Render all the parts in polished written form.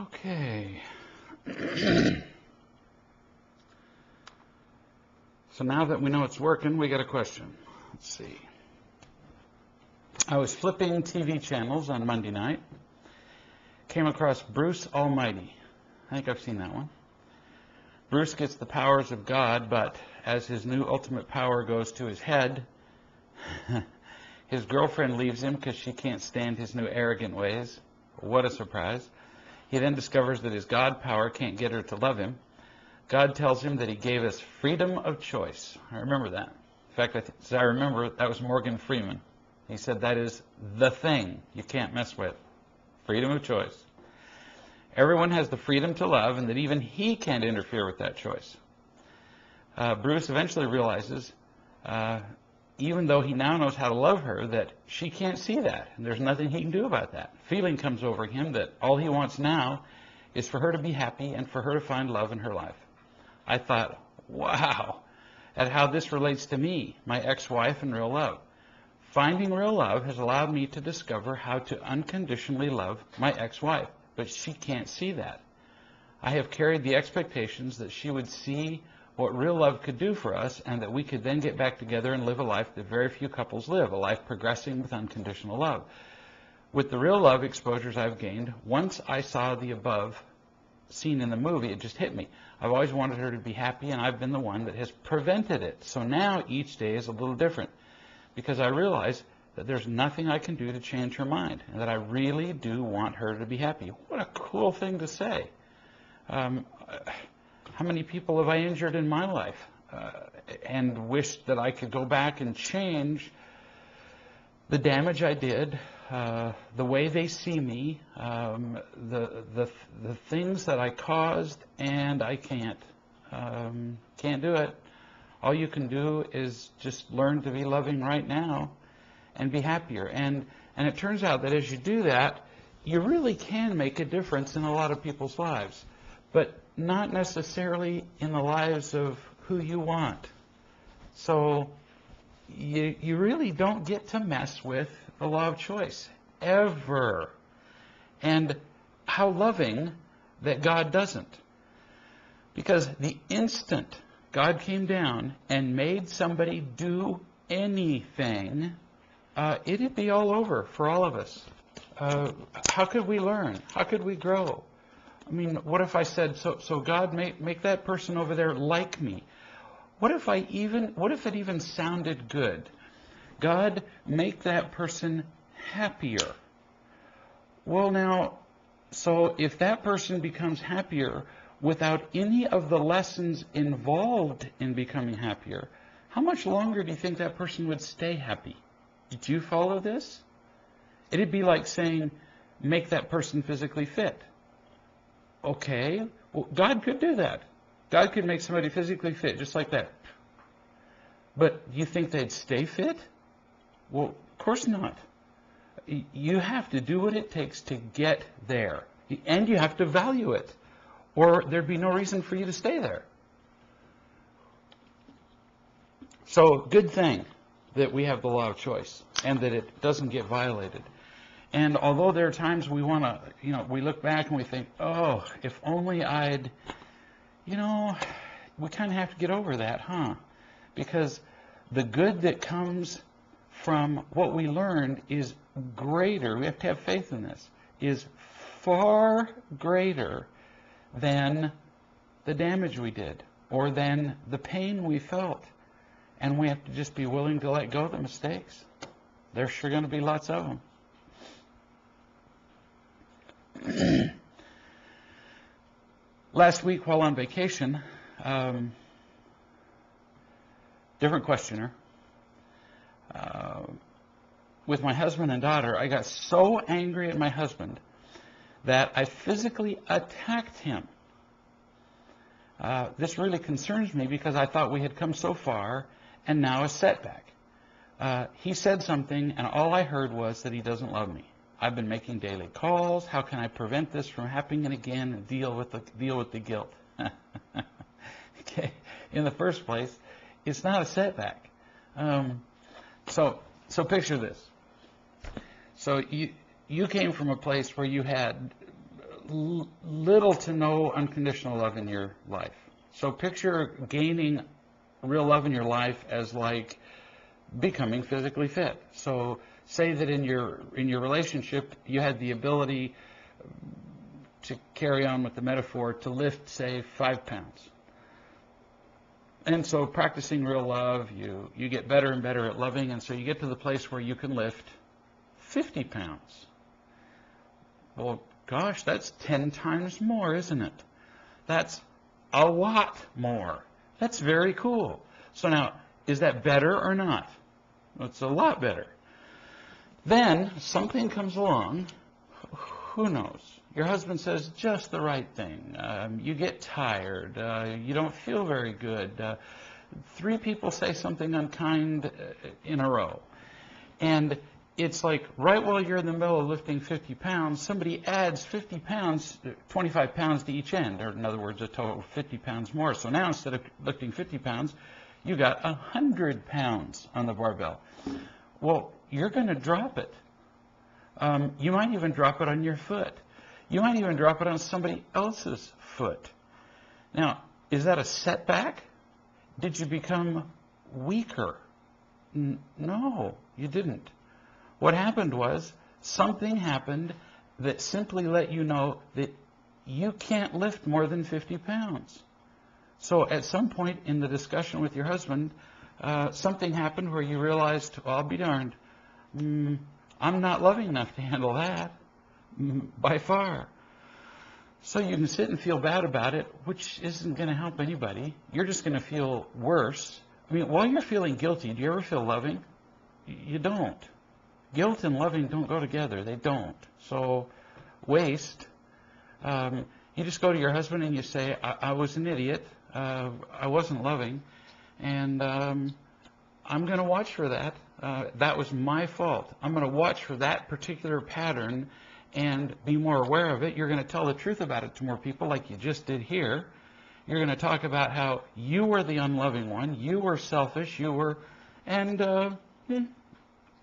Okay. So now that we know it's working, we got a question. Let's see. I was flipping TV channels on Monday night, came across Bruce Almighty. I think I've seen that one. Bruce gets the powers of God, but as his new ultimate power goes to his head, his girlfriend leaves him because she can't stand his new arrogant ways. What a surprise. He then discovers that his God power can't get her to love him. God tells him that he gave us freedom of choice. I remember that. In fact, I remember that was Morgan Freeman. He said that is the thing you can't mess with. Freedom of choice. Everyone has the freedom to love, and that even he can't interfere with that choice. Bruce eventually realizes, even though he now knows how to love her, that she can't see that, and there's nothing he can do about that. Feeling comes over him that all he wants now is for her to be happy and for her to find love in her life. I thought, wow, at how this relates to me, my ex-wife, and real love. Finding real love has allowed me to discover how to unconditionally love my ex-wife, but she can't see that. I have carried the expectations that she would see what real love could do for us, and that we could then get back together and live a life that very few couples live, a life progressing with unconditional love. With the real love exposures I've gained, once I saw the above scene in the movie, it just hit me. I've always wanted her to be happy, and I've been the one that has prevented it. So now each day is a little different, because I realize that there's nothing I can do to change her mind, and that I really do want her to be happy. What a cool thing to say. How many people have I injured in my life and wished that I could go back and change the damage I did, the way they see me, the things that I caused, and I can't. Can't do it. All you can do is just learn to be loving right now and be happier. And it turns out that as you do that, you really can make a difference in a lot of people's lives, but not necessarily in the lives of who you want. So you really don't get to mess with the law of choice, ever. And how loving that God doesn't. Because the instant God came down and made somebody do anything, it'd be all over for all of us. How could we learn? How could we grow? I mean, what if I said, so God, make that person over there like me? What if it even sounded good? God, make that person happier. Well, now, so if that person becomes happier without any of the lessons involved in becoming happier, how much longer do you think that person would stay happy? Did you follow this? It'd be like saying, make that person physically fit. Okay, well, God could do that. God could make somebody physically fit, just like that. But you think they'd stay fit? Well, of course not. You have to do what it takes to get there. And you have to value it, or there'd be no reason for you to stay there. So, good thing that we have the law of choice and that it doesn't get violated. And although there are times we want to, we look back and we think, oh, if only I'd, we kind of have to get over that, huh? Because the good that comes from what we learned is greater. We have to have faith in this. Is far greater than the damage we did or than the pain we felt. And we have to just be willing to let go of the mistakes. There's sure going to be lots of them. Last week while on vacation, different questioner, with my husband and daughter, I got so angry at my husband that I physically attacked him. This really concerns me because I thought we had come so far and now a setback. He said something and all I heard was that he doesn't love me. I've been making daily calls. How can I prevent this from happening again and deal with the guilt? Okay. In the first place, it's not a setback. So picture this. So you came from a place where you had little to no unconditional love in your life. So picture gaining real love in your life as like becoming physically fit. So say that in your relationship you had the ability, to carry on with the metaphor, to lift, say, 5 pounds. And so practicing real love, you get better and better at loving, and so you get to the place where you can lift 50 pounds. Well, gosh, that's 10 times more, isn't it? That's a lot more. That's very cool. So now, is that better or not? Well, it's a lot better. Then something comes along, who knows? Your husband says just the right thing. You get tired. You don't feel very good. 3 people say something unkind in a row. And it's like right while you're in the middle of lifting 50 pounds, somebody adds 50 pounds, 25 pounds to each end, or in other words, a total of 50 pounds more. So now instead of lifting 50 pounds, you got 100 pounds on the barbell. Well, you're going to drop it. You might even drop it on your foot. You might even drop it on somebody else's foot. Now, is that a setback? Did you become weaker? No, you didn't. What happened was something happened that simply let you know that you can't lift more than 50 pounds. So at some point in the discussion with your husband, something happened where you realized, well, I'll be darned, I'm not loving enough to handle that, by far. So you can sit and feel bad about it, which isn't going to help anybody. You're just going to feel worse. I mean, while you're feeling guilty, do you ever feel loving? You don't. Guilt and loving don't go together. They don't. So waste. You just go to your husband and you say, I was an idiot. I wasn't loving. And I'm going to watch for that. That was my fault. I'm going to watch for that particular pattern and be more aware of it. You're going to tell the truth about it to more people like you just did here. You're going to talk about how you were the unloving one. You were selfish. You were, and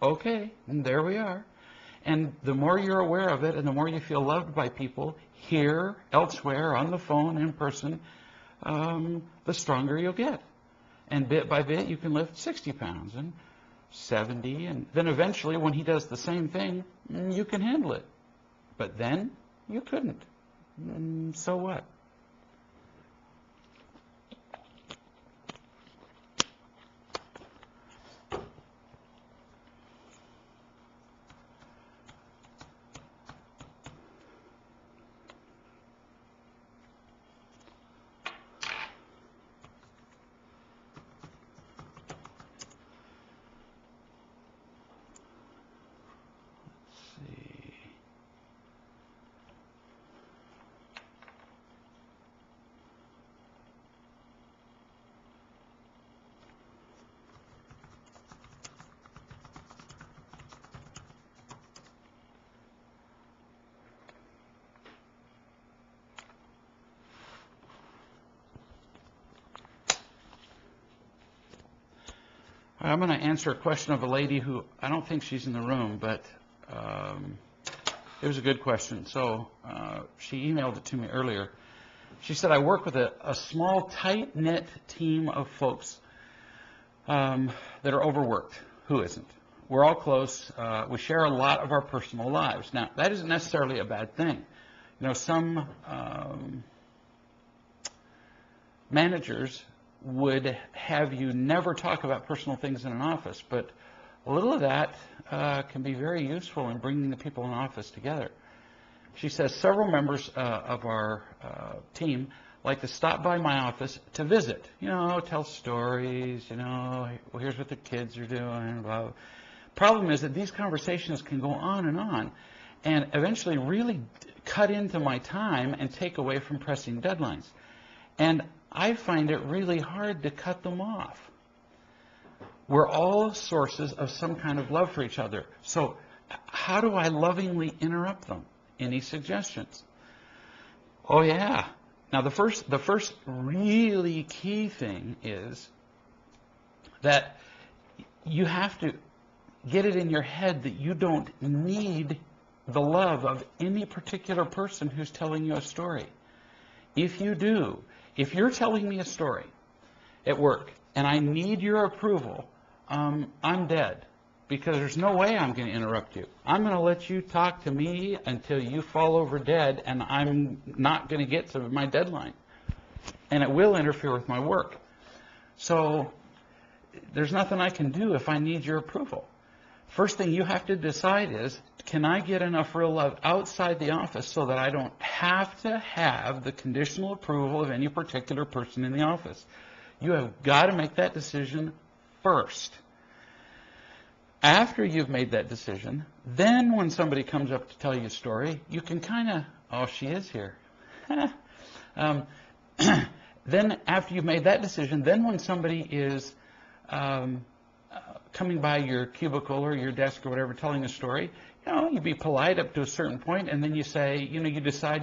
okay, and there we are. And the more you're aware of it and the more you feel loved by people here, elsewhere, on the phone, in person, the stronger you'll get. And bit by bit, you can lift 60 pounds and 70. And then eventually, when he does the same thing, you can handle it. But then, you couldn't. So what? I'm going to answer a question of a lady who, I don't think she's in the room, but it was a good question. So she emailed it to me earlier. She said, I work with a small, tight-knit team of folks that are overworked. Who isn't? We're all close. We share a lot of our personal lives. Now, that isn't necessarily a bad thing. You know, some managers would have you never talk about personal things in an office, but a little of that can be very useful in bringing the people in the office together. She says several members of our team like to stop by my office to visit, you know, tell stories, you know, well, here's what the kids are doing, blah, blah. Problem is that these conversations can go on and eventually really cut into my time and take away from pressing deadlines. And I find it really hard to cut them off. We're all sources of some kind of love for each other. So how do I lovingly interrupt them? Any suggestions? Oh yeah. Now the first really key thing is that you have to get it in your head that you don't need the love of any particular person who's telling you a story. If you do, if you're telling me a story at work and I need your approval, I'm dead, because there's no way I'm going to interrupt you. I'm going to let you talk to me until you fall over dead, and I'm not going to get to my deadline. And it will interfere with my work. So there's nothing I can do if I need your approval. First thing you have to decide is, can I get enough real love outside the office so that I don't have to have the conditional approval of any particular person in the office? You have got to make that decision first. After you've made that decision, then when somebody comes up to tell you a story, you can kind of, oh, she is here. Then after you've made that decision, then when somebody is coming by your cubicle or your desk or whatever telling a story, you be polite up to a certain point, and then you say, you decide,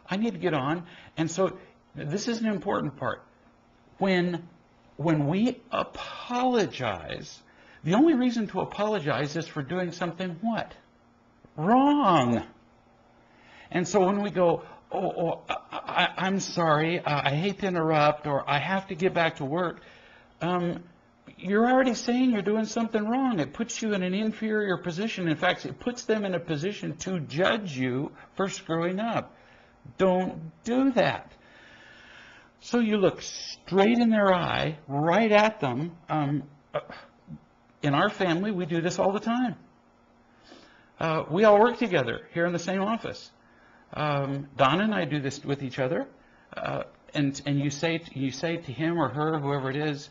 I need to get on. And so this is an important part. When we apologize, the only reason to apologize is for doing something what? Wrong. And so when we go, I'm sorry, I hate to interrupt, or I have to get back to work, you're already saying you're doing something wrong. It puts you in an inferior position. In fact, it puts them in a position to judge you for screwing up. Don't do that. So you look straight in their eye, right at them. In our family, we do this all the time. We all work together here in the same office. Donna and I do this with each other, and you say to him or her, whoever it is,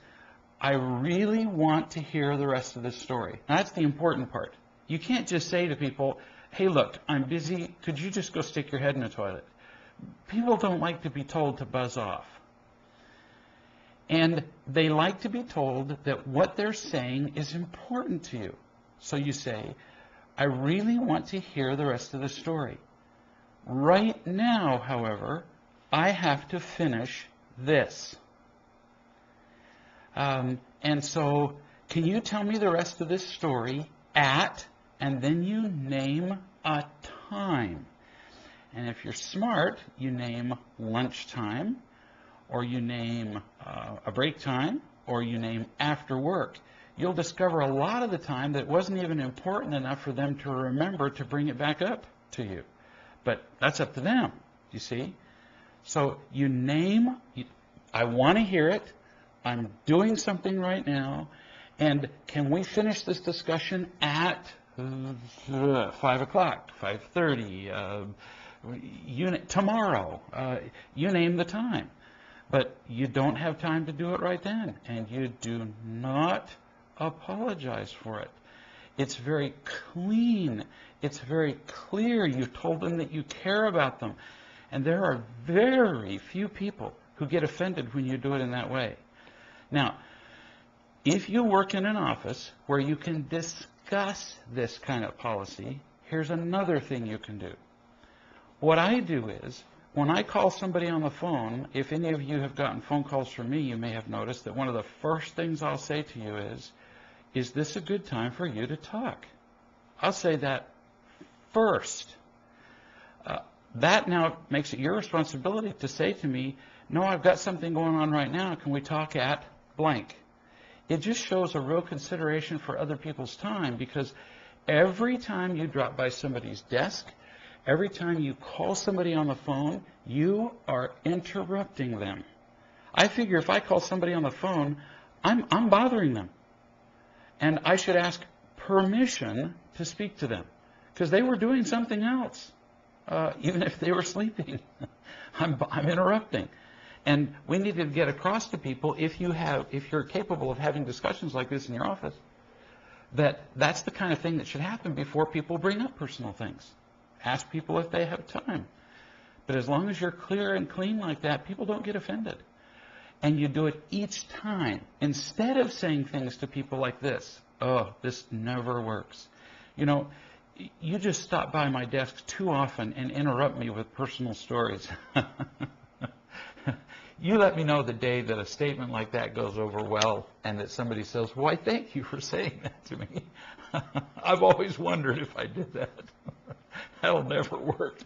I really want to hear the rest of this story. Now, that's the important part. You can't just say to people, hey, look, I'm busy. Could you just go stick your head in the toilet? People don't like to be told to buzz off. And they like to be told that what they're saying is important to you. So you say, I really want to hear the rest of the story. Right now, however, I have to finish this. And so, can you tell me the rest of this story at, and then you name a time. And if you're smart, you name lunchtime, or you name a break time, or you name after work. You'll discover a lot of the time that it wasn't even important enough for them to remember to bring it back up to you. But that's up to them, you see. So you name, I want to hear it, I'm doing something right now, and can we finish this discussion at 5 o'clock, 5:30, tomorrow, you name the time. But you don't have time to do it right then, and you do not apologize for it. It's very clean. It's very clear. You told them that you care about them. And there are very few people who get offended when you do it in that way. Now, if you work in an office where you can discuss this kind of policy, here's another thing you can do. What I do is, when I call somebody on the phone, if any of you have gotten phone calls from me, you may have noticed that one of the first things I'll say to you is this a good time for you to talk? I'll say that first. That now makes it your responsibility to say to me, no, I've got something going on right now. Can we talk at blank? It just shows a real consideration for other people's time, because every time you drop by somebody's desk, every time you call somebody on the phone, you are interrupting them. I figure if I call somebody on the phone, I'm bothering them. And I should ask permission to speak to them, because they were doing something else, even if they were sleeping. I'm interrupting. And we need to get across to people, if you're capable of having discussions like this in your office, that's the kind of thing that should happen before people bring up personal things. Ask people if they have time. But as long as you're clear and clean like that, people don't get offended. And you do it each time. Instead of saying things to people like this, oh, this never works. You just stop by my desk too often and interrupt me with personal stories. You let me know the day that a statement like that goes over well, and that somebody says, why, thank you for saying that to me. I've always wondered if I did that. That'll never work.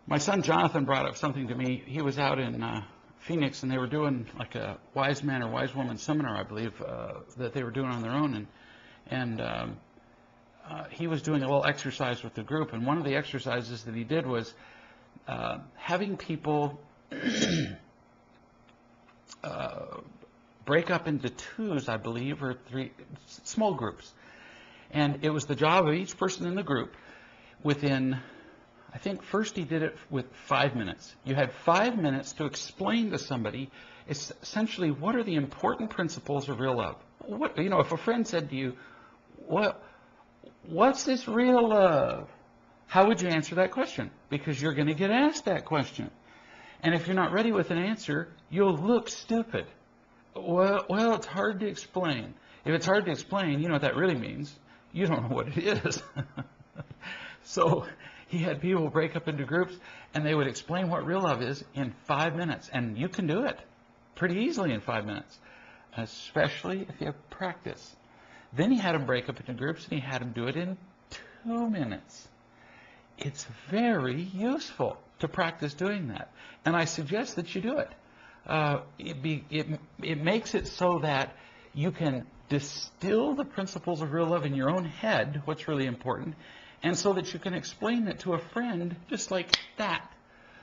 My son Jonathan brought up something to me. He was out in Phoenix, and they were doing like a wise man or wise woman seminar, I believe, that they were doing on their own. And he was doing a little exercise with the group, and one of the exercises that he did was having people break up into twos, I believe, or three small groups. And it was the job of each person in the group within, I think first he did it with 5 minutes. You had 5 minutes to explain to somebody essentially what are the important principles of real love. What, you know, if a friend said to you, what's this real love? How would you answer that question? Because you're going to get asked that question. And if you're not ready with an answer, you'll look stupid. Well, it's hard to explain. If it's hard to explain, you know what that really means. You don't know what it is. So he had people break up into groups, and they would explain what real love is in 5 minutes. And you can do it pretty easily in 5 minutes, especially if you have practice. Then he had them break up into groups, and he had them do it in 2 minutes. It's very useful to practice doing that. And I suggest that you do it. It makes it so that you can distill the principles of real love in your own head, what's really important, and so that you can explain it to a friend just like that.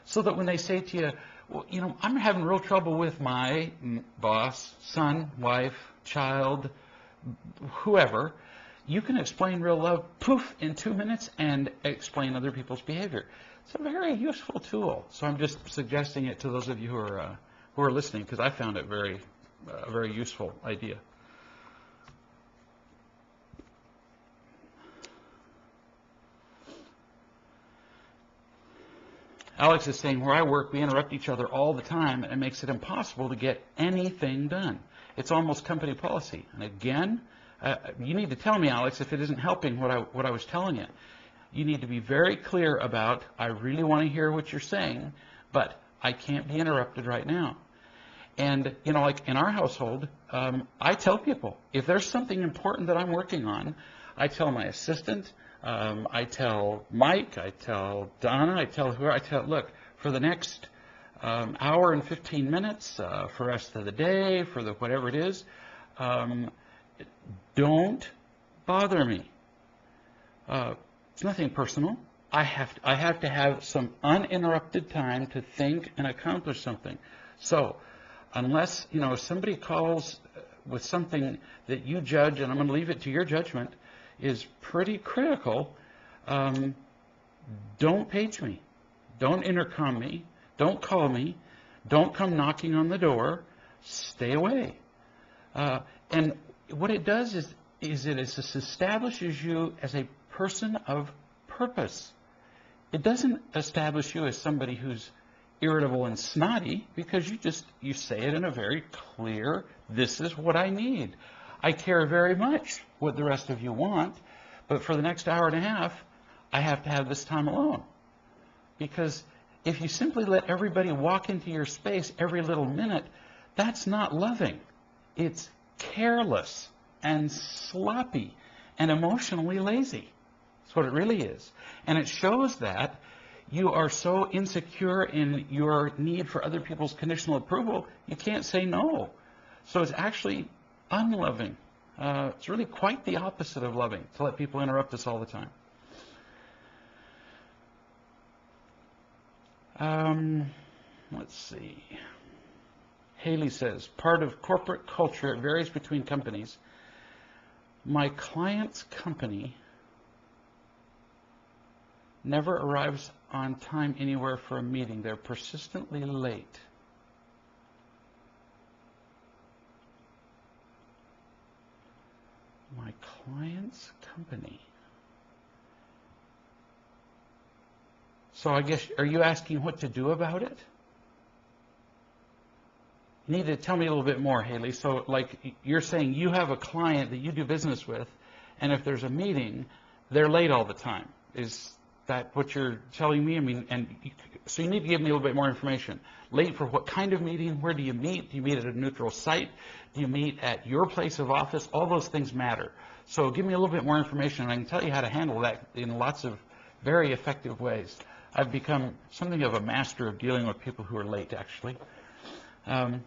So that when they say to you, well, you know, I'm having real trouble with my boss, son, wife, child, whoever, you can explain real love, poof, in 2 minutes and explain other people's behavior. It's a very useful tool. So I'm just suggesting it to those of you who are listening, because I found it a very useful idea. Alex is saying, where I work, we interrupt each other all the time, and it makes it impossible to get anything done. It's almost company policy. And again, you need to tell me, Alex, if it isn't helping what I was telling you. You need to be very clear about, I really want to hear what you're saying, but I can't be interrupted right now. And, you know, like in our household, I tell people, if there's something important that I'm working on, I tell my assistant, I tell Mike, I tell Donna, I tell whoever, look, for the next hour and 15 minutes, for the rest of the day, for the whatever it is, don't bother me. It's nothing personal. I have to have some uninterrupted time to think and accomplish something. So, unless, you know, if somebody calls with something that you judge, and I'm going to leave it to your judgment, is pretty critical, don't page me. Don't intercom me. Don't call me. Don't come knocking on the door. Stay away. And what it does is it establishes you as a person of purpose. It doesn't establish you as somebody who's irritable and snotty, because you say it in a very clear, this is what I need. I care very much what the rest of you want, but for the next hour and a half, I have to have this time alone. Because if you simply let everybody walk into your space every little minute, that's not loving. It's careless and sloppy and emotionally lazy. That's what it really is. And it shows that you are so insecure in your need for other people's conditional approval, you can't say no. So it's actually unloving. It's really quite the opposite of loving, to let people interrupt us all the time. Let's see. Haley says, part of corporate culture, it varies between companies. My client's company never arrives on time anywhere for a meeting. They're persistently late. My client's company. So I guess, are you asking what to do about it? You need to tell me a little bit more, Haley. So, like, you're saying you have a client that you do business with, and if there's a meeting, they're late all the time. Is that what you're telling me? I mean, so you need to give me a little bit more information. Late for what kind of meeting? Where do you meet? Do you meet at a neutral site? Do you meet at your place of office? All those things matter. So give me a little bit more information, and I can tell you how to handle that in lots of very effective ways. I've become something of a master of dealing with people who are late, actually. So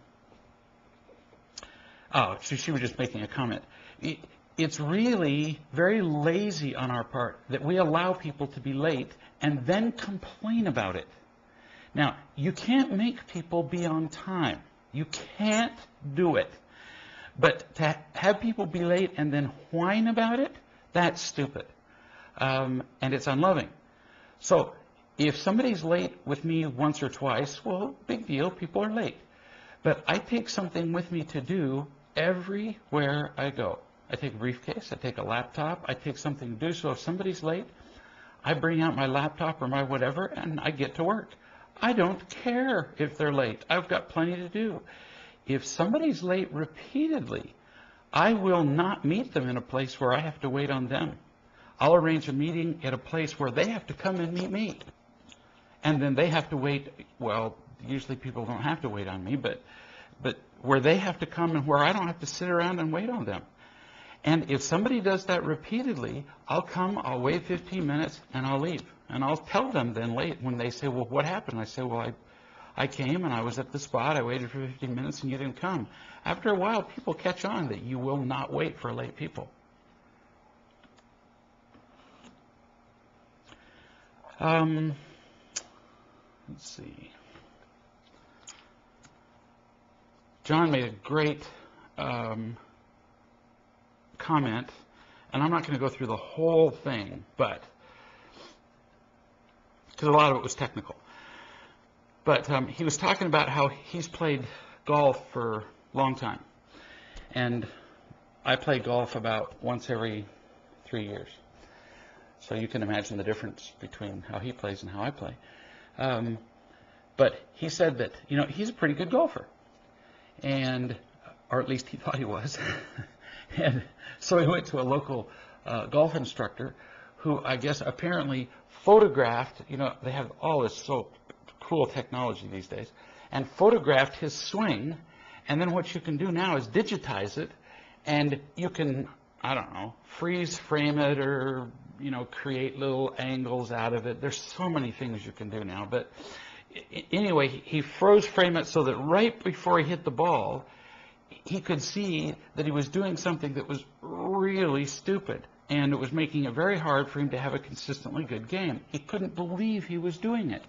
she was just making a comment. It's really very lazy on our part that we allow people to be late and then complain about it. Now, you can't make people be on time. You can't do it. But to have people be late and then whine about it, that's stupid. And it's unloving. So if somebody's late with me once or twice, well, big deal, people are late. But I take something with me to do everywhere I go. I take a briefcase, I take a laptop, I take something to do. So if somebody's late, I bring out my laptop or my whatever, and I get to work. I don't care if they're late. I've got plenty to do. If somebody's late repeatedly, I will not meet them in a place where I have to wait on them. I'll arrange a meeting at a place where they have to come and meet me. And then they have to wait. Well, usually people don't have to wait on me, but where they have to come and where I don't have to sit around and wait on them. And if somebody does that repeatedly, I'll come, I'll wait 15 minutes, and I'll leave. And I'll tell them then late when they say, well, what happened? I say, well, I came and I was at the spot, I waited for 15 minutes and you didn't come. After a while, people catch on that you will not wait for late people. Let's see. John made a great comment, and I'm not going to go through the whole thing, but because a lot of it was technical. But he was talking about how he's played golf for a long time, and I play golf about once every 3 years. So you can imagine the difference between how he plays and how I play. But he said that, you know, he's a pretty good golfer, and or at least he thought he was. And so he went to a local golf instructor who, I guess, apparently photographed, you know, they have all this so cool technology these days, and photographed his swing. And then what you can do now is digitize it, and you can, I don't know, freeze frame it or, you know, create little angles out of it. There's so many things you can do now. But anyway, he froze frame it so that right before he hit the ball, he could see that he was doing something that was really stupid, and it was making it very hard for him to have a consistently good game. He couldn't believe he was doing it.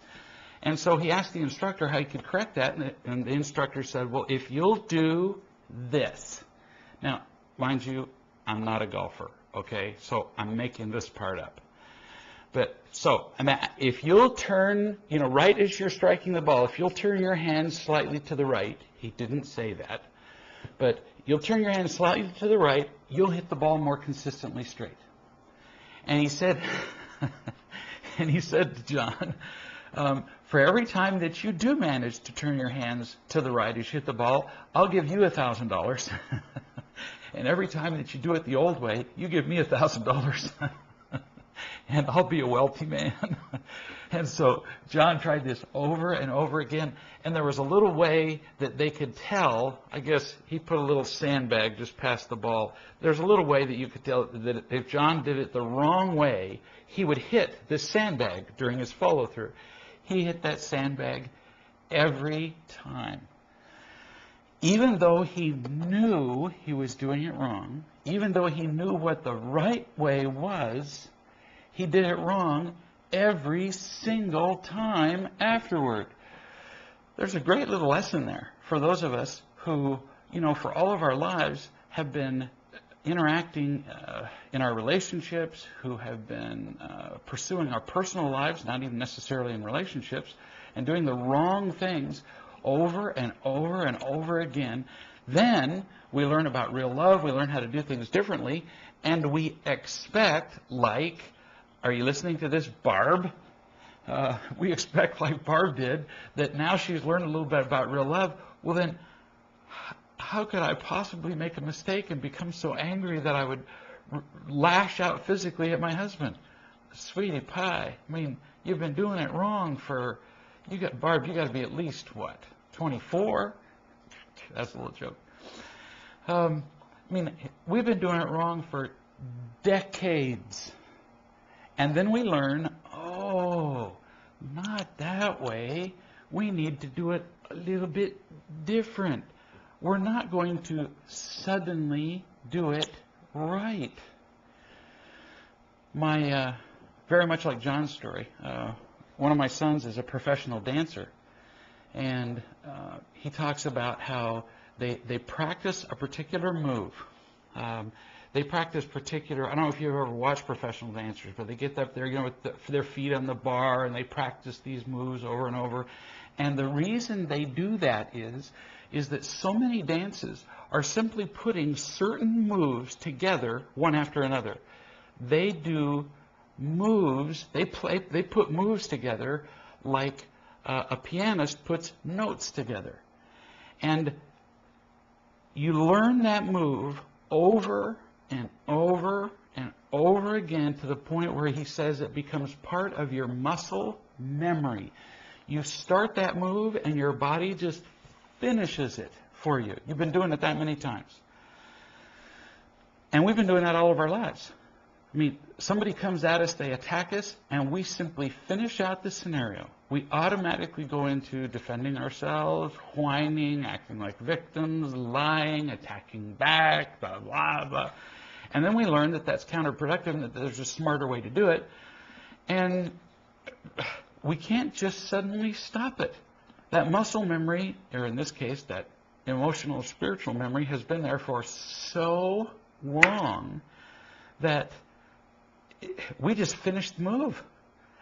And so he asked the instructor how he could correct that, and the instructor said, well, if you'll do this. Now, mind you, I'm not a golfer, okay? So I'm making this part up. But so, if you'll turn, you know, right as you're striking the ball, if you'll turn your hand slightly to the right, he didn't say that, but you'll turn your hand slightly to the right, you'll hit the ball more consistently straight. And he said, to John, for every time that you do manage to turn your hands to the right as you hit the ball, I'll give you $1,000. And every time that you do it the old way, you give me $1,000. And I'll be a wealthy man. And so John tried this over and over again, and there was a little way that they could tell. I guess he put a little sandbag just past the ball. There's a little way that you could tell that if John did it the wrong way, he would hit this sandbag during his follow-through. He hit that sandbag every time. Even though he knew he was doing it wrong, even though he knew what the right way was, he did it wrong every single time afterward. There's a great little lesson there for those of us who, you know, for all of our lives have been interacting in our relationships, who have been pursuing our personal lives, not even necessarily in relationships, and doing the wrong things over and over and over again. Then we learn about real love, we learn how to do things differently, and we expect, like, are you listening to this, Barb? We expect, like Barb did, that now she's learned a little bit about real love. Well then, how could I possibly make a mistake and become so angry that I would lash out physically at my husband? sweetie pie, I mean, you've been doing it wrong for, Barb, you got to be at least, what, 24? That's a little joke. I mean, we've been doing it wrong for decades. And then we learn, oh, not that way. We need to do it a little bit different. We're not going to suddenly do it right. Very much like John's story, one of my sons is a professional dancer. And he talks about how they practice a particular move. They practice particular, I don't know if you've ever watched professional dancers, but they get up there, with their feet on the bar, and they practice these moves over and over. And the reason they do that is that so many dances are simply putting certain moves together one after another. They do moves, they put moves together like a pianist puts notes together. And you learn that move over and over and over again to the point where he says it becomes part of your muscle memory. You start that move and your body just finishes it for you. You've been doing it that many times. And we've been doing that all of our lives. I mean, somebody comes at us, they attack us, and we simply finish out the scenario. We automatically go into defending ourselves, whining, acting like victims, lying, attacking back, blah, blah, blah. And then we learn that that's counterproductive and that there's a smarter way to do it. And we can't just suddenly stop it. That muscle memory, or in this case, that emotional, spiritual memory, has been there for so long that we just finish the move.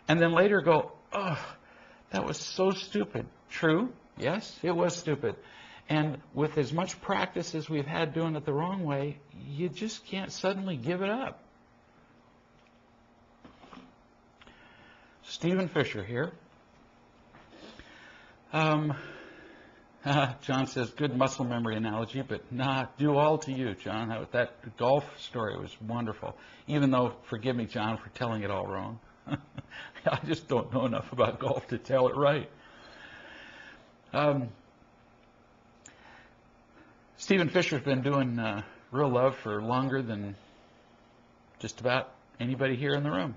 And then later go, oh, that was so stupid. True, yes, it was stupid. And with as much practice as we've had doing it the wrong way, you just can't suddenly give it up. Stephen Fisher here. John says, good muscle memory analogy, but due all to you, John. That golf story was wonderful. Even though, forgive me, John, for telling it all wrong. I just don't know enough about golf to tell it right. Stephen Fisher's been doing Real Love for longer than just about anybody here in the room.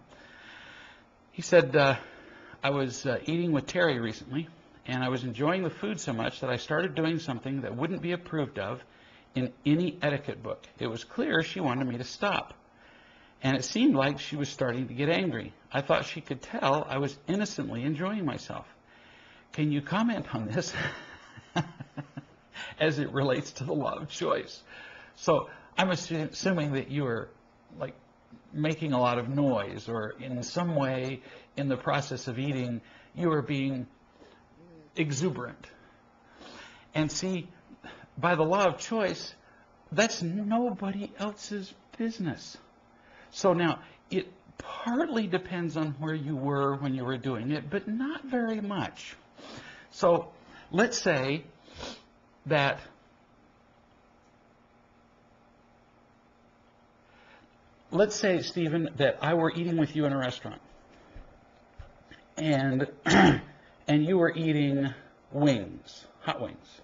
He said, I was eating with Terry recently, and I was enjoying the food so much that I started doing something that wouldn't be approved of in any etiquette book. It was clear she wanted me to stop, and it seemed like she was starting to get angry. I thought she could tell I was innocently enjoying myself. Can you comment on this as it relates to the law of choice? So I'm assuming that you were like making a lot of noise, or in some way in the process of eating you were being exuberant. And see, by the law of choice, that's nobody else's business. So now, it partly depends on where you were when you were doing it, but not very much. So let's say that Stephen, that I were eating with you in a restaurant, and you were eating wings, hot wings,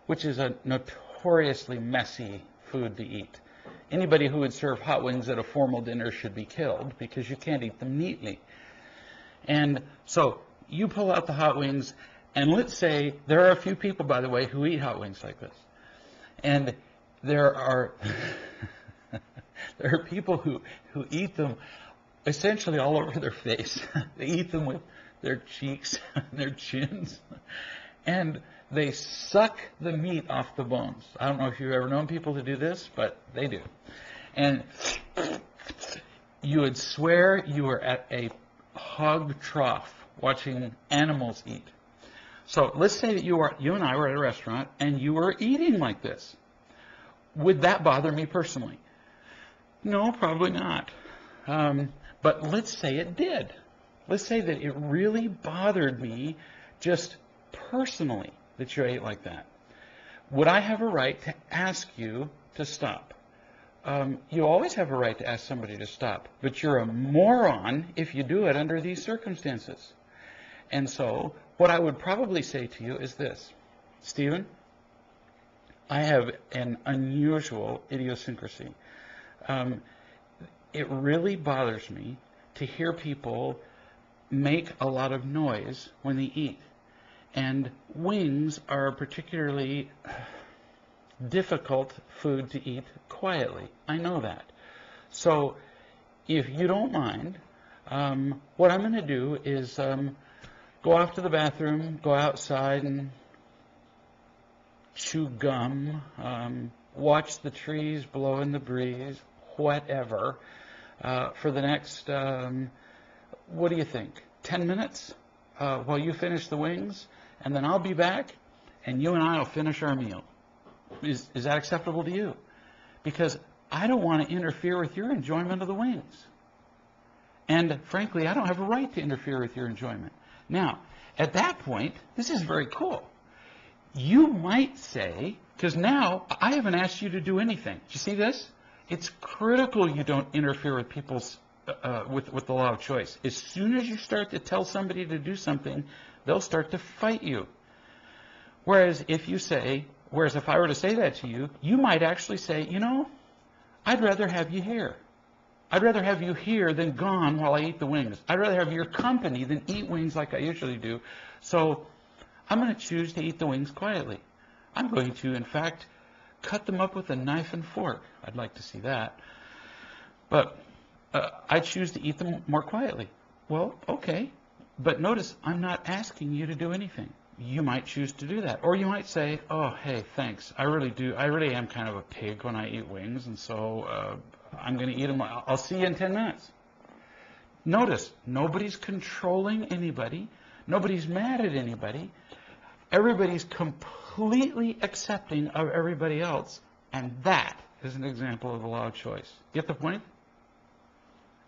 which is a notoriously messy food to eat. Anybody who would serve hot wings at a formal dinner should be killed because you can't eat them neatly. And so you pull out the hot wings, and let's say there are a few people, by the way, who eat hot wings like this. And there are there are people who eat them essentially all over their face. They eat them with their cheeks and their chins. And they suck the meat off the bones. I don't know if you've ever known people to do this, but they do. And you would swear you were at a hog trough watching animals eat. So let's say that you and I were at a restaurant and you were eating like this. Would that bother me personally? No, probably not. But let's say it did. Let's say that it really bothered me just personally that you ate like that. Would I have a right to ask you to stop? you always have a right to ask somebody to stop, but you're a moron if you do it under these circumstances. And so what I would probably say to you is this: Stephen, I have an unusual idiosyncrasy. It really bothers me to hear people make a lot of noise when they eat. And wings are a particularly difficult food to eat quietly. I know that. So if you don't mind, what I'm going to do is go off to the bathroom, go outside and chew gum, watch the trees blow in the breeze, whatever, for the next, what do you think, 10 minutes while you finish the wings? And then I'll be back, and you and I will finish our meal. Is that acceptable to you? Because I don't want to interfere with your enjoyment of the wings. And frankly, I don't have a right to interfere with your enjoyment. Now, at that point, this is very cool. You might say, because now I haven't asked you to do anything. Do you see this? It's critical you don't interfere with people's with the law of choice. As soon as you start to tell somebody to do something, they'll start to fight you. Whereas if I were to say that to you, you might actually say, you know, I'd rather have you here. I'd rather have you here than gone while I eat the wings. I'd rather have your company than eat wings like I usually do. So I'm going to choose to eat the wings quietly. I'm going to, in fact, cut them up with a knife and fork. I'd like to see that. But I choose to eat them more quietly. Well, okay. But notice, I'm not asking you to do anything. You might choose to do that. Or you might say, oh, hey, thanks. I really am kind of a pig when I eat wings, and so I'm going to eat them. I'll see you in 10 minutes. Notice, nobody's controlling anybody. Nobody's mad at anybody. Everybody's completely accepting of everybody else. And that is an example of the law of choice. Get the point?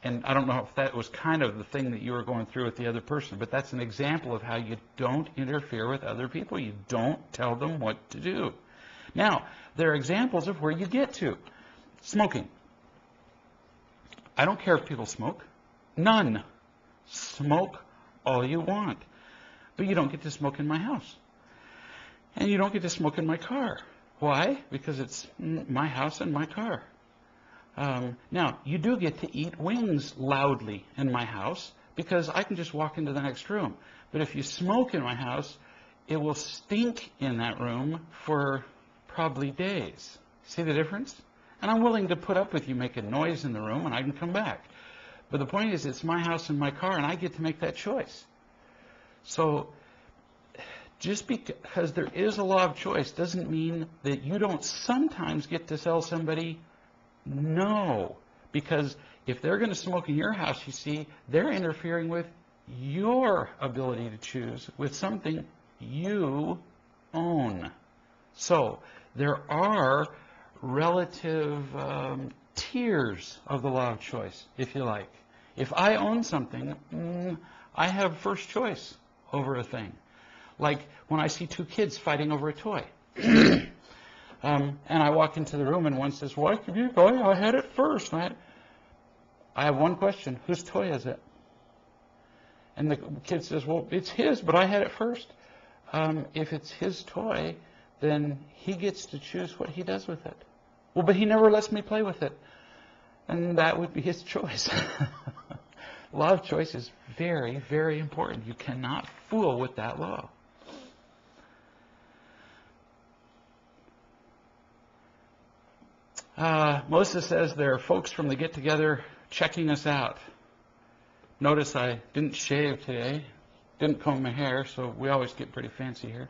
And I don't know if that was kind of the thing that you were going through with the other person, but that's an example of how you don't interfere with other people. You don't tell them what to do. Now, there are examples of where you get to. Smoking. I don't care if people smoke. None. Smoke all you want. But you don't get to smoke in my house. And you don't get to smoke in my car. Why? Because it's my house and my car. Now, you do get to eat wings loudly in my house because I can just walk into the next room. But if you smoke in my house, it will stink in that room for probably days. See the difference? And I'm willing to put up with you making noise in the room and I can come back. But the point is, it's my house and my car and I get to make that choice. So just because there is a law of choice doesn't mean that you don't sometimes get to tell somebody no. Because if they're going to smoke in your house, you see, they're interfering with your ability to choose with something you own. So there are relative tiers of the law of choice, if you like. If I own something, I have first choice over a thing. Like when I see two kids fighting over a toy. And I walk into the room and one says, why could you go? I had it first. I have one question. Whose toy is it? And the kid says, well, it's his, but I had it first. If it's his toy, then he gets to choose what he does with it. Well, but he never lets me play with it. And that would be his choice. Law of choice is very, very important. You cannot fool with that law. Moses says there are folks from the get-together checking us out. Notice I didn't shave today, didn't comb my hair, so we always get pretty fancy here.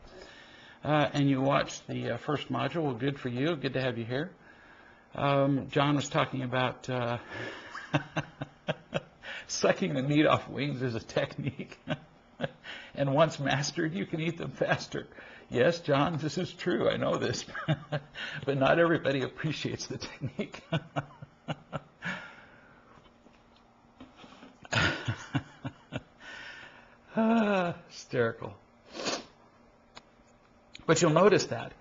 And you watched the first module. Well, good for you. Good to have you here. John was talking about sucking the meat off wings as a technique. And once mastered, you can eat them faster. Yes, John, this is true. I know this. But not everybody appreciates the technique. Hysterical. But you'll notice that.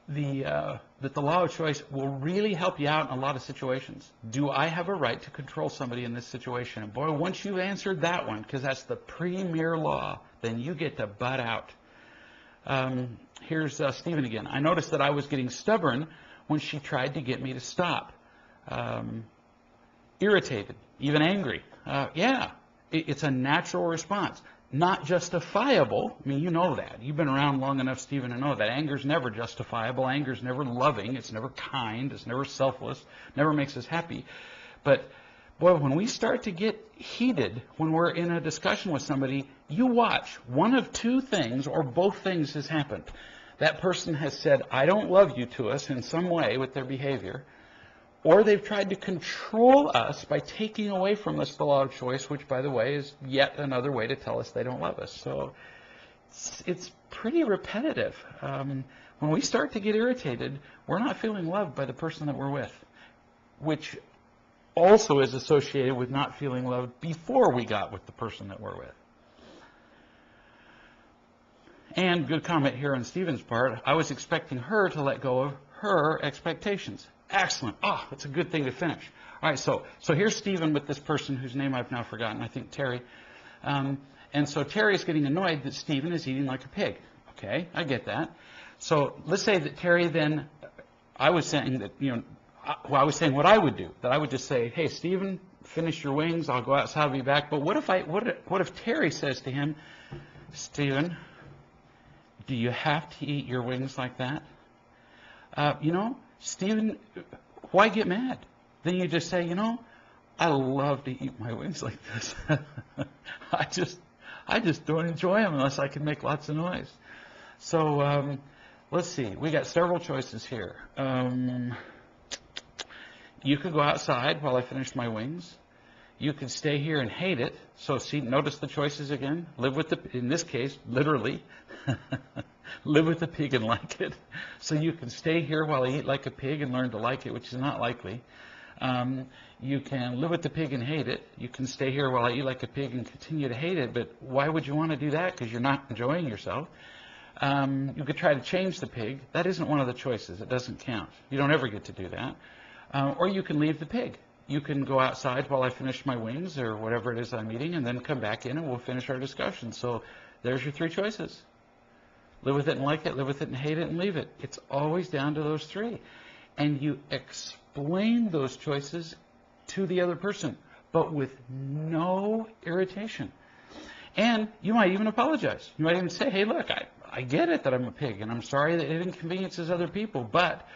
that the law of choice will really help you out in a lot of situations. Do I have a right to control somebody in this situation? And boy, once you've answered that one, because that's the premier law, then you get to butt out. Here's Stephen again. I noticed that I was getting stubborn when she tried to get me to stop. Irritated, even angry. Yeah, it's a natural response. Not justifiable. I mean, you know that. You've been around long enough, Stephen, to know that anger's never justifiable. Anger's never loving. It's never kind. It's never selfless. Never makes us happy. But, boy, when we start to get heated, when we're in a discussion with somebody, you watch. One of two things, or both things, has happened. That person has said, I don't love you to us in some way with their behavior. Or they've tried to control us by taking away from us the law of choice, which, by the way, is yet another way to tell us they don't love us. So it's pretty repetitive. When we start to get irritated, we're not feeling loved by the person that we're with, which also is associated with not feeling loved before we got with the person that we're with. And good comment here on Stephen's part. I was expecting her to let go of her expectations. Excellent. That's a good thing to finish. All right, so here's Stephen with this person whose name I've now forgotten, I think Terry. And so Terry is getting annoyed that Stephen is eating like a pig. Okay, I get that. So let's say that Terry then, I was saying that, I was saying what I would do, that I would just say, hey, Stephen, finish your wings, I'll go outside, I'll be back. But what if Terry says to him, Stephen, do you have to eat your wings like that? Stephen, why get mad? Then you just say, I love to eat my wings like this. I just don't enjoy them unless I can make lots of noise. So let's see. We got several choices here. You could go outside while I finish my wings. You could stay here and hate it. So see, notice the choices again. Live with in this case, literally, live with the pig and like it. So you can stay here while I eat like a pig and learn to like it, which is not likely. You can live with the pig and hate it. You can stay here while I eat like a pig and continue to hate it. But why would you want to do that? Because you're not enjoying yourself. You could try to change the pig. That isn't one of the choices. It doesn't count. You don't ever get to do that. Or you can leave the pig. You can go outside while I finish my wings or whatever it is I'm eating and then come back in and we'll finish our discussion. So there's your three choices. Live with it and like it, live with it and hate it, and leave it. It's always down to those three. And you explain those choices to the other person, but with no irritation. And you might even apologize. You might even say, hey, look, I get it that I'm a pig, and I'm sorry that it inconveniences other people, but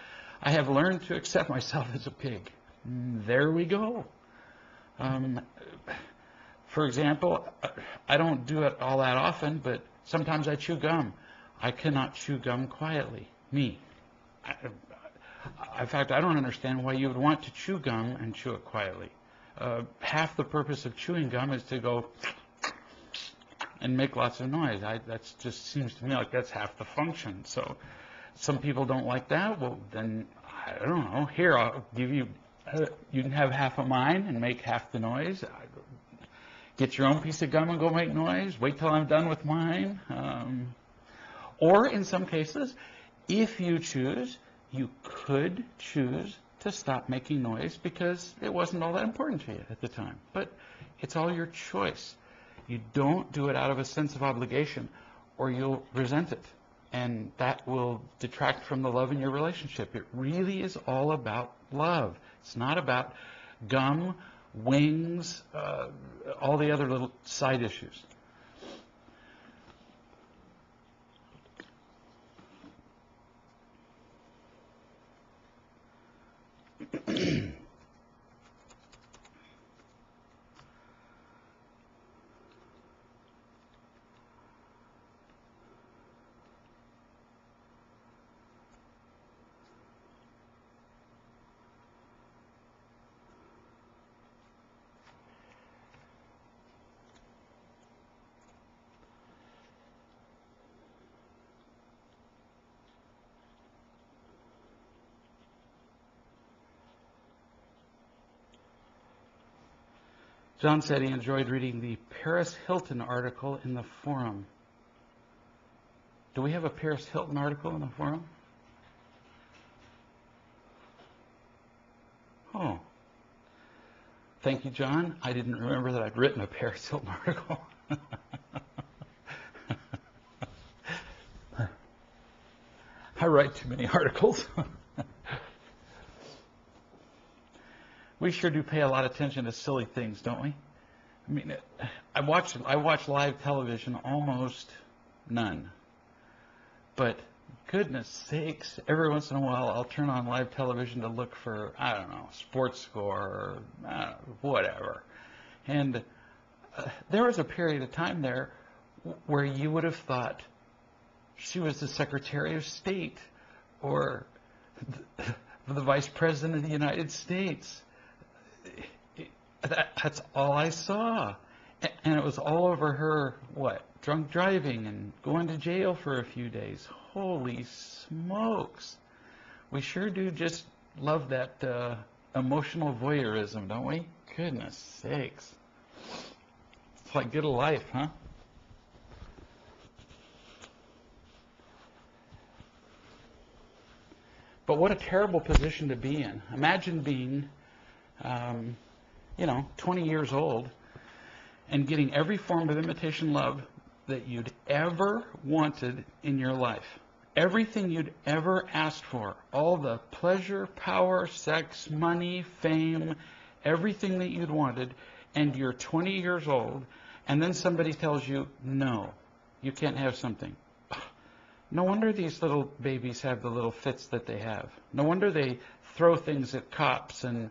I have learned to accept myself as a pig. There we go. For example, I don't do it all that often, but sometimes I chew gum. I cannot chew gum quietly. Me. In fact, I don't understand why you would want to chew gum and chew it quietly. Half the purpose of chewing gum is to go and make lots of noise. That just seems to me like that's half the function. So some people don't like that. Well, then, I don't know. Here, I'll give you, you can have half of mine and make half the noise. Get your own piece of gum and go make noise. Wait till I'm done with mine. Or in some cases, if you choose, you could choose to stop making noise because it wasn't all that important to you at the time. But it's all your choice. You don't do it out of a sense of obligation or you'll resent it. And that will detract from the love in your relationship. It really is all about love. It's not about gum, wings, all the other little side issues. John said he enjoyed reading the Paris Hilton article in the forum. Do we have a Paris Hilton article in the forum? Oh, thank you, John. I didn't remember that I'd written a Paris Hilton article. I write too many articles. We sure do pay a lot of attention to silly things, don't we? I mean, I watch live television almost none. But goodness sakes, every once in a while I'll turn on live television to look for, I don't know, sports score or whatever. And there was a period of time there where you would have thought she was the Secretary of State or the Vice President of the United States. That's all I saw. And it was all over her, drunk driving and going to jail for a few days. Holy smokes. We sure do just love that emotional voyeurism, don't we? Goodness sakes. It's like get a life, huh? But what a terrible position to be in. Imagine being, 20 years old and getting every form of imitation love that you'd ever wanted in your life. Everything you'd ever asked for. All the pleasure, power, sex, money, fame, everything that you'd wanted, and you're 20 years old, and then somebody tells you, no, you can't have something. No wonder these little babies have the little fits that they have. No wonder they throw things at cops and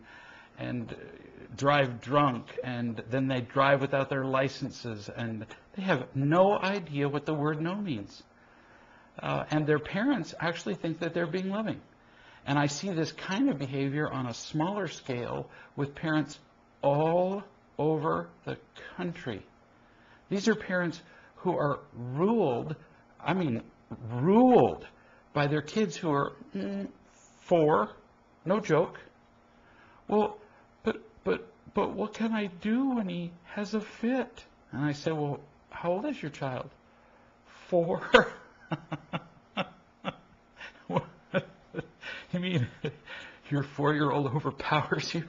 drive drunk, and then they drive without their licenses, and they have no idea what the word no means. And their parents actually think that they're being loving. And I see this kind of behavior on a smaller scale with parents all over the country. These are parents who are ruled by their kids who are 4, no joke. Well, but what can I do when he has a fit? And I say, well, how old is your child? 4. You mean your 4-year-old overpowers you?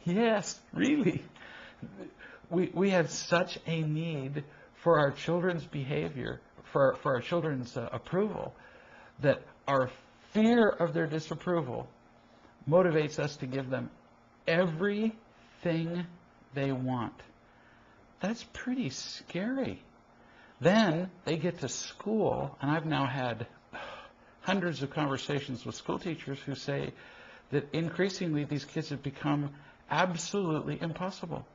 Yes, really. We have such a need for our children's behavior, for our children's approval, that our fear of their disapproval motivates us to give them everything they want. That's pretty scary. Then they get to school, and I've now had hundreds of conversations with school teachers who say that increasingly these kids have become absolutely impossible.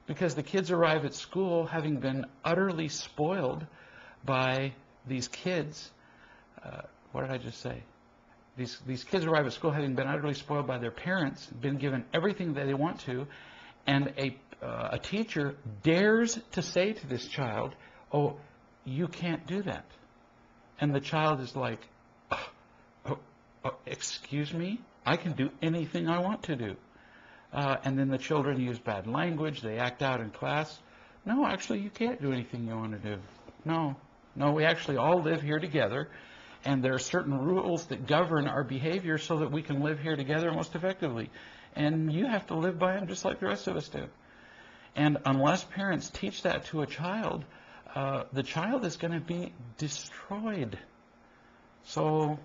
Because the kids arrive at school having been utterly spoiled by these kids. What did I just say? These kids arrive at school having been utterly spoiled by their parents, been given everything that they want to, and a teacher dares to say to this child, oh, you can't do that. And the child is like, excuse me? I can do anything I want to do. And then the children use bad language, they act out in class. No, actually, you can't do anything you want to do. No, we actually all live here together, and there are certain rules that govern our behavior so that we can live here together most effectively. And you have to live by them just like the rest of us do. And unless parents teach that to a child, the child is going to be destroyed. So,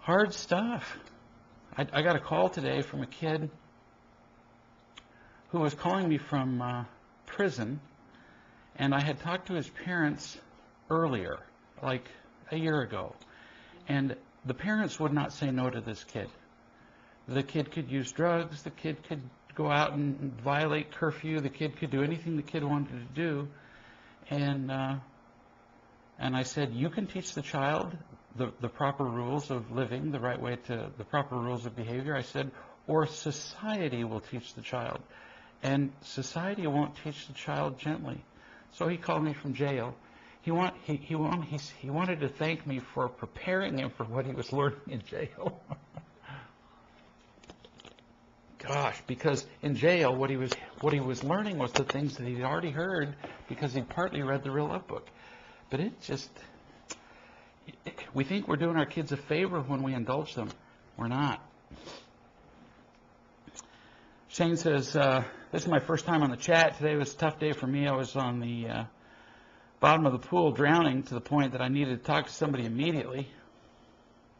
hard stuff. I got a call today from a kid who was calling me from prison, and I had talked to his parents earlier, like a year ago, and the parents would not say no to this kid. The kid could use drugs, the kid could go out and violate curfew, the kid could do anything the kid wanted to do, and I said, you can teach the child the proper rules of living, the right way to, the proper rules of behavior. I said, or society will teach the child. And society won't teach the child gently. So he called me from jail. He wanted to thank me for preparing him for what he was learning in jail. Gosh, because in jail, what he was learning was the things that he'd already heard because he'd partly read the Real Love book. But we think we're doing our kids a favor when we indulge them. We're not. Shane says, this is my first time on the chat. Today was a tough day for me. I was on the bottom of the pool drowning to the point that I needed to talk to somebody immediately.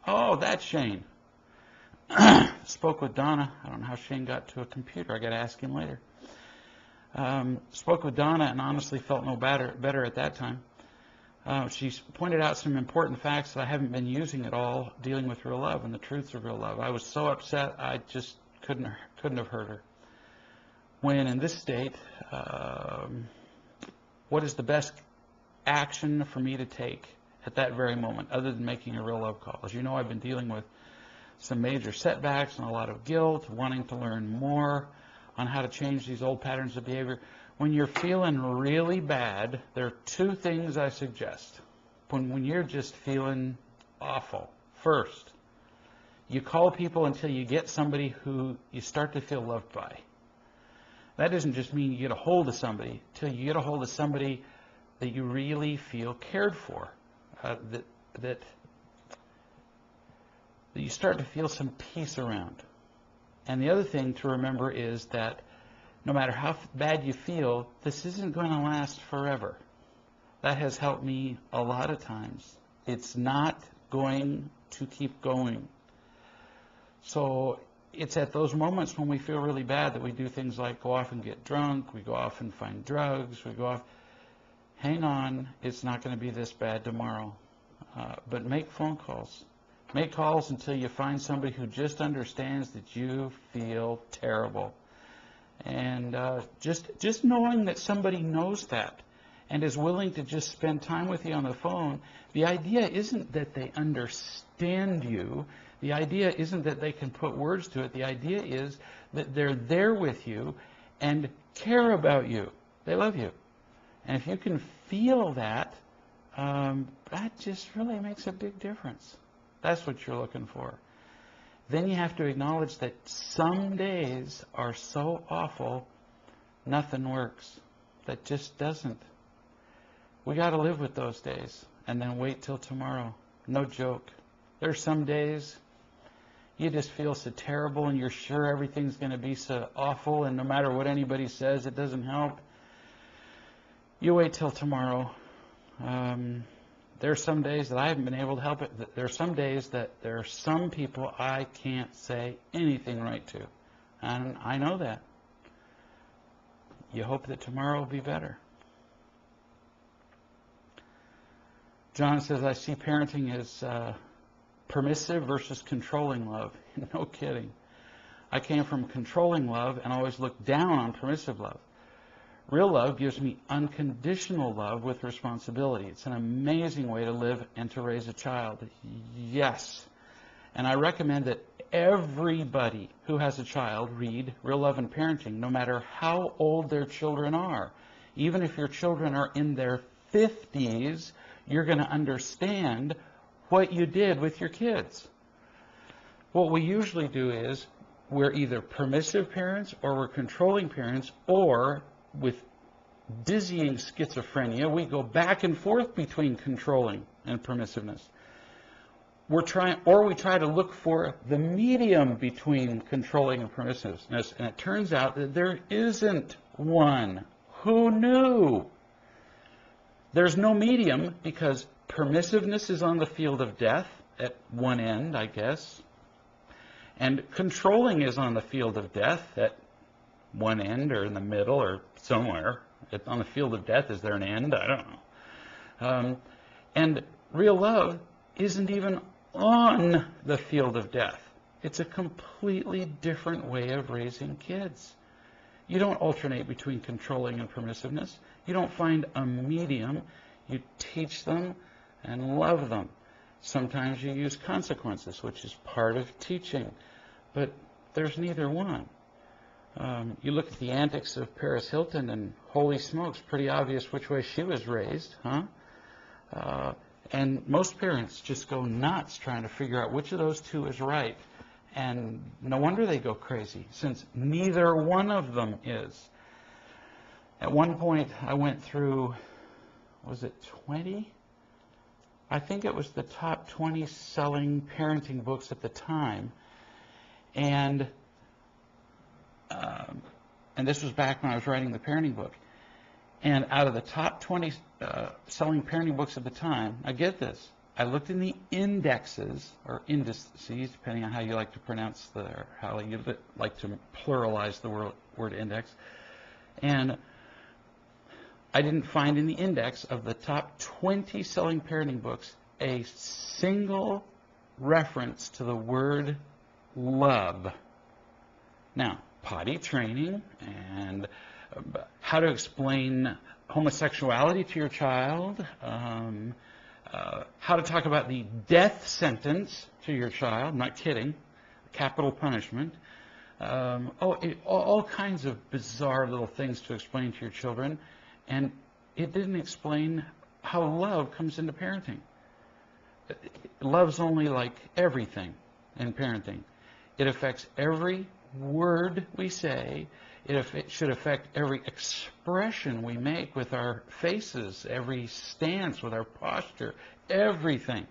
Oh, that's Shane. Spoke with Donna. I don't know how Shane got to a computer. I got to ask him later. Spoke with Donna and honestly felt no better at that time. She pointed out some important facts that I haven't been using at all dealing with real love and the truths of real love. I was so upset I just couldn't have hurt her. When in this state, what is the best action for me to take at that very moment other than making a real love call? As you know, I've been dealing with some major setbacks and a lot of guilt, wanting to learn more on how to change these old patterns of behavior. When you're feeling really bad, there are two things I suggest. When you're just feeling awful, first, you call people until you get somebody who you start to feel loved by. That doesn't just mean you get a hold of somebody, until you get a hold of somebody that you really feel cared for, that you start to feel some peace around. And the other thing to remember is that no matter how bad you feel, this isn't going to last forever. That has helped me a lot of times. It's not going to keep going. So it's at those moments when we feel really bad that we do things like go off and get drunk, we go off and find drugs, we go off. Hang on, it's not going to be this bad tomorrow. But make phone calls. Make calls until you find somebody who just understands that you feel terrible. And just knowing that somebody knows that and is willing to just spend time with you on the phone, the idea isn't that they understand you. The idea isn't that they can put words to it. The idea is that they're there with you and care about you. They love you. And if you can feel that, that just really makes a big difference. That's what you're looking for. Then you have to acknowledge that some days are so awful, nothing works. That just doesn't. We got to live with those days and then wait till tomorrow. No joke. There's some days you just feel so terrible and you're sure everything's going to be so awful, and no matter what anybody says, it doesn't help. You wait till tomorrow. There are some days that I haven't been able to help it. There are some days that there are some people I can't say anything right to. And I know that. You hope that tomorrow will be better. John says, I see parenting as permissive versus controlling love. No kidding. I came from controlling love and always looked down on permissive love. Real love gives me unconditional love with responsibility. It's an amazing way to live and to raise a child. Yes. And I recommend that everybody who has a child read Real Love and Parenting, no matter how old their children are. Even if your children are in their 50s, you're going to understand what you did with your kids. What we usually do is we're either permissive parents or we're controlling parents, or with dizzying schizophrenia, we go back and forth between controlling and permissiveness. We try to look for the medium between controlling and permissiveness, and it turns out that there isn't one. Who knew? There's no medium because permissiveness is on the field of death at one end, I guess, and controlling is on the field of death at one end or in the middle or somewhere. On the field of death, is there an end? I don't know. And real love isn't even on the field of death. It's a completely different way of raising kids. You don't alternate between controlling and permissiveness. You don't find a medium. You teach them and love them. Sometimes you use consequences, which is part of teaching, but there's neither one. You look at the antics of Paris Hilton, and holy smokes, pretty obvious which way she was raised, huh? And most parents just go nuts trying to figure out which of those two is right. And no wonder they go crazy, since neither one of them is. At one point, I went through, was it 20? I think it was the top 20 selling parenting books at the time. And and this was back when I was writing the parenting book. And out of the top 20 selling parenting books at the time, I get this, I looked in the indexes, or indices, depending on how you like to pronounce or how you like to pluralize the word index, and I didn't find in the index of the top 20 selling parenting books a single reference to the word love. Now, potty training and how to explain homosexuality to your child, how to talk about the death sentence to your child, not kidding, capital punishment, all kinds of bizarre little things to explain to your children, and it didn't explain how love comes into parenting. Love's only like everything in parenting. It affects every word we say. It should affect every expression we make with our faces, every stance with our posture, everything.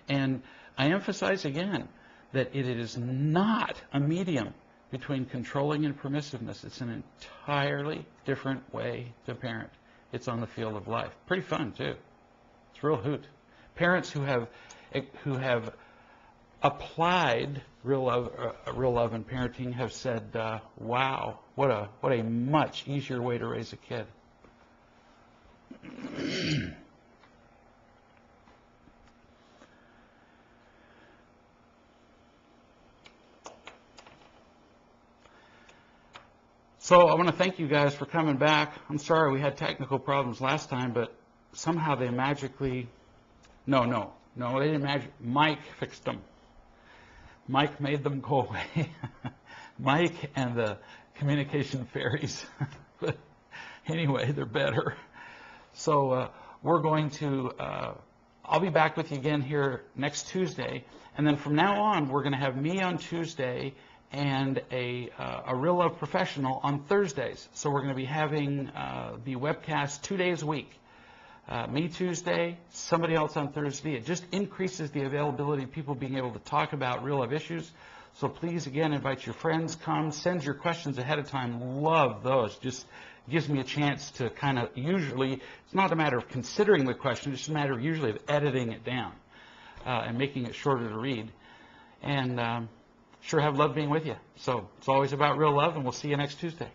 And I emphasize again that it is not a medium between controlling and permissiveness. It's an entirely different way to parent. It's on the field of life. Pretty fun, too. It's real hoot. Parents who have applied real love in parenting have said, "Wow, what a much easier way to raise a kid." So I want to thank you guys for coming back. I'm sorry we had technical problems last time, but somehow they magically... No, they didn't magic. Mike fixed them. Mike made them go away. Mike and the communication fairies. But anyway, they're better. So we're going to... I'll be back with you again here next Tuesday. And then from now on, we're going to have me on Tuesday and a Real Love Professional on Thursdays. So we're going to be having the webcast 2 days a week. Me Tuesday, somebody else on Thursday. It just increases the availability of people being able to talk about real love issues. So please, again, invite your friends, come, send your questions ahead of time. Love those. Just gives me a chance to kind of usually, it's not a matter of considering the question, it's just a matter of usually of editing it down and making it shorter to read. And sure have loved being with you. So it's always about real love, and we'll see you next Tuesday.